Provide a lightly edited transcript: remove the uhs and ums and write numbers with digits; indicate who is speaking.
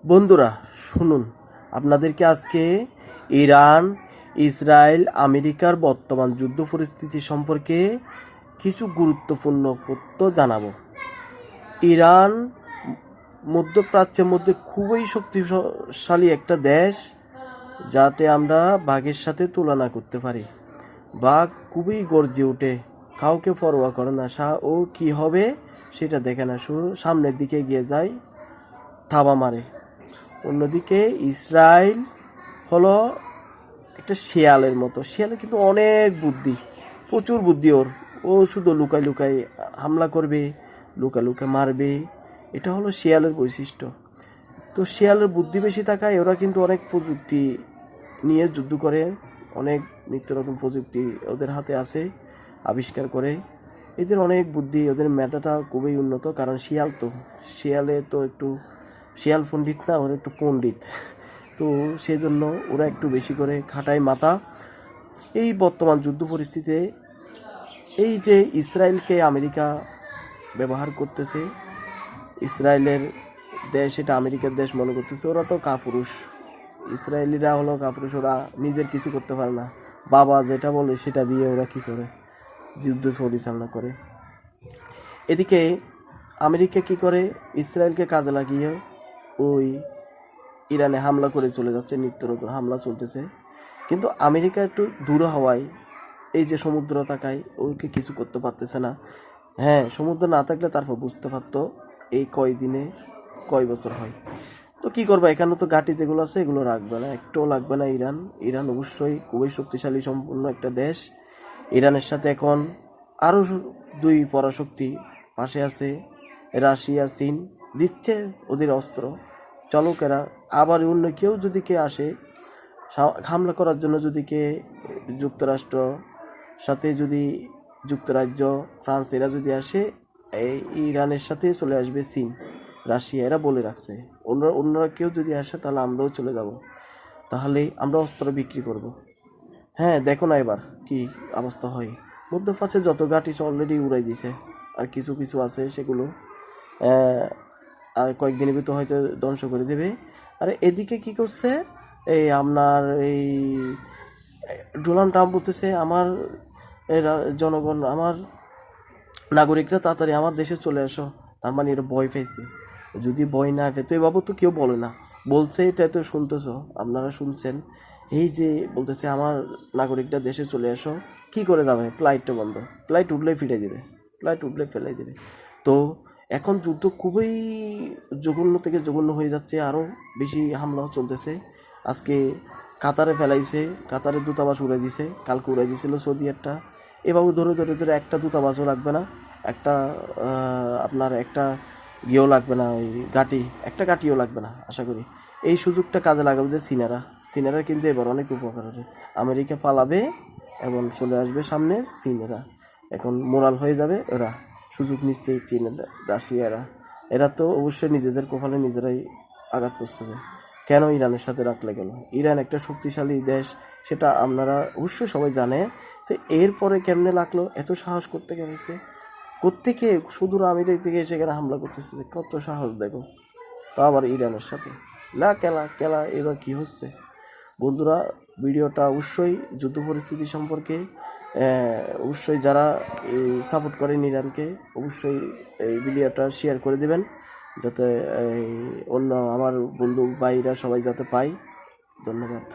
Speaker 1: বন্ধুরা শুনুন, আপনাদেরকে আজকে ইরান, ইসরায়েল, আমেরিকার বর্তমান যুদ্ধ পরিস্থিতি সম্পর্কে কিছু গুরুত্বপূর্ণ তথ্য জানাবো। ইরান মধ্যপ্রাচ্যের মধ্যে খুবই শক্তিশালী একটা দেশ, যাতে আমরা বাঘের সাথে তুলনা করতে পারি। বাঘ খুবই গর্জে ওঠে, কাউকে পরোয়া করে না, ও কি হবে সেটা দেখে না, শুধু সামনের দিকে এগিয়ে যায়, থাবা মারে। অন্যদিকে ইসরায়েল হলো একটা শিয়ালের মতো। শিয়ালের কিন্তু অনেক বুদ্ধি, প্রচুর বুদ্ধি ওর। ও শুধু লুকায় লুকায় হামলা করবে, লুকায় লুকায় মারবে। এটা হলো শিয়ালের বৈশিষ্ট্য। তো শিয়ালের বুদ্ধি বেশি থাকায় ওরা কিন্তু অনেক প্রযুক্তি নিয়ে যুদ্ধ করে, অনেক নিত্য নতুন প্রযুক্তি ওদের হাতে আছে, আবিষ্কার করে। এদের অনেক বুদ্ধি, ওদের মেধাটা খুবই উন্নত, কারণ শিয়াল তো, শিয়ালে তো একটু, শিয়াল পণ্ডিত না, ওরা একটু পণ্ডিত। তো সেই জন্য ওরা একটু বেশি করে খাটায় মাথা। এই বর্তমান যুদ্ধ পরিস্থিতিতে এই যে ইসরায়েলকে আমেরিকা ব্যবহার করতেছে, ইসরায়েলের দেশ এটা আমেরিকার দেশ মনে করতেছে, ওরা তো কাপুরুষ। ইসরায়েলিরা হলো কাপুরুষ, ওরা নিজের কিছু করতে পারে না। বাবা যেটা বলে সেটা দিয়ে ওরা কি করে, যুদ্ধ পরিচালনা করে। এদিকে আমেরিকা কি করে, ইসরায়েলকে কাজে লাগিয়ে ওই ইরানে হামলা করে চলে যাচ্ছে, নিত্য নতুন হামলা চলতেছে। কিন্তু আমেরিকা একটু দূরে হওয়ায়, এই যে সমুদ্র থাকায় ওকে কিছু করতে পারতেছে না। হ্যাঁ, সমুদ্র না থাকলে তারপর বুঝতে পারতো এই কয়দিনে কয় বছর হয়। তো কি করবো, এখানে তো ঘাঁটি যেগুলো আছে এগুলো রাখবে না, একটুও লাগবে না। ইরান অবশ্যই খুবই শক্তিশালী সম্পূর্ণ একটা দেশ। ইরানের সাথে এখন আরও দুই পরাশক্তি পাশে আছে, রাশিয়া, চীন দিচ্ছে ওদের অস্ত্র। চলকেরা আবার অন্য কেউ যদি কে আসে হামলা করার জন্য, যদি কে যুক্তরাষ্ট্র সাথে, যদি যুক্তরাজ্য, ফ্রান্স এরা যদি আসে, এই ইরানের সাথে চলে আসবে চীন, রাশিয়া, এরা বলে রাখছে। অন্যরা কেউ যদি আসে তাহলে আমরাও চলে যাব, তাহলে আমরা অস্ত্র বিক্রি করব। হ্যাঁ, দেখো না এবার কি অবস্থা হয়। মধ্যপ্রাচ্যে যত ঘাঁটি অলরেডি উড়াই দিছে, আর কিছু কিছু আছে সেগুলো আর কয়েকদিনের ভিতর হয়তো ধ্বংস করে দেবে। আর এদিকে কি করছে, এই আপনার এই ডোনাল্ড ট্রাম্প বলতেছে, আমার জনগণ, আমার নাগরিকরা তাড়াতাড়ি আমার দেশে চলে আসো। তার মানে এটা ভয় পেয়েছে। যদি ভয় না পেতো, এ বাবু তো কেউ বলে না, বলছে এটা তো শুনতেছ, আপনারা শুনছেন। এই যে বলতেছে আমার নাগরিকরা দেশে চলে আসো, কি করে যাবে? ফ্লাইটটা বন্ধ, ফ্লাইট উঠলেই ফিরে দেবে, ফ্লাইট উঠলে ফেলাই দেবে। তো এখন যুদ্ধ খুবই জঘন্য থেকে জঘন্য হয়ে যাচ্ছে, আরও বেশি হামলাও চলতেছে। আজকে কাতারে ফেলাইছে, কাতারের দূতাবাস উড়াই দিছে, কালকে উড়াই দিয়েছিল সৌদি একটা। এভাবে ধরে ধরে ধরে একটা দূতাবাসও লাগবে না, একটা আপনার একটা ইয়েও লাগবে না, ওই গাটি, একটা গাটিও লাগবে না আশা করি। এই সুযোগটা কাজে লাগাবে যে চীনেরা কিন্তু এবার অনেক উপকার হবে। আমেরিকা পালাবে এবং চলে আসবে সামনে চীনেরা, এখন মোরাল হয়ে যাবে ওরা। সুযোগ নিচ্ছে চীনেরা, রাশিয়ারা, এরা তো অবশ্যই নিজেদের কপালে নিজেরাই আঘাত করছে। কেন ইরানের সাথে রাখলে গেল? ইরান একটা শক্তিশালী দেশ, সেটা আপনারা অবশ্যই সবাই জানে। তো এরপরে কেমনে লাগলো, এত সাহস করতে গেছে কোত্থেকে, সুদূর আমেরিকা থেকে সেখানে হামলা করতেছে, কত সাহস দেখো। তা আবার ইরানের সাথে লা কেলা কেলা, এবার কি হচ্ছে? বন্ধুরা, ভিডিওটা অবশ্যই যুদ্ধ পরিস্থিতি সম্পর্কে অবশ্যই যারা সাপোর্ট করেন ইরানকে, অবশ্যই এই ভিডিওটা শেয়ার করে দেবেন, যাতে অন্য আমার বন্ধু ভাইরা সবাই যাতে পায়। ধন্যবাদ।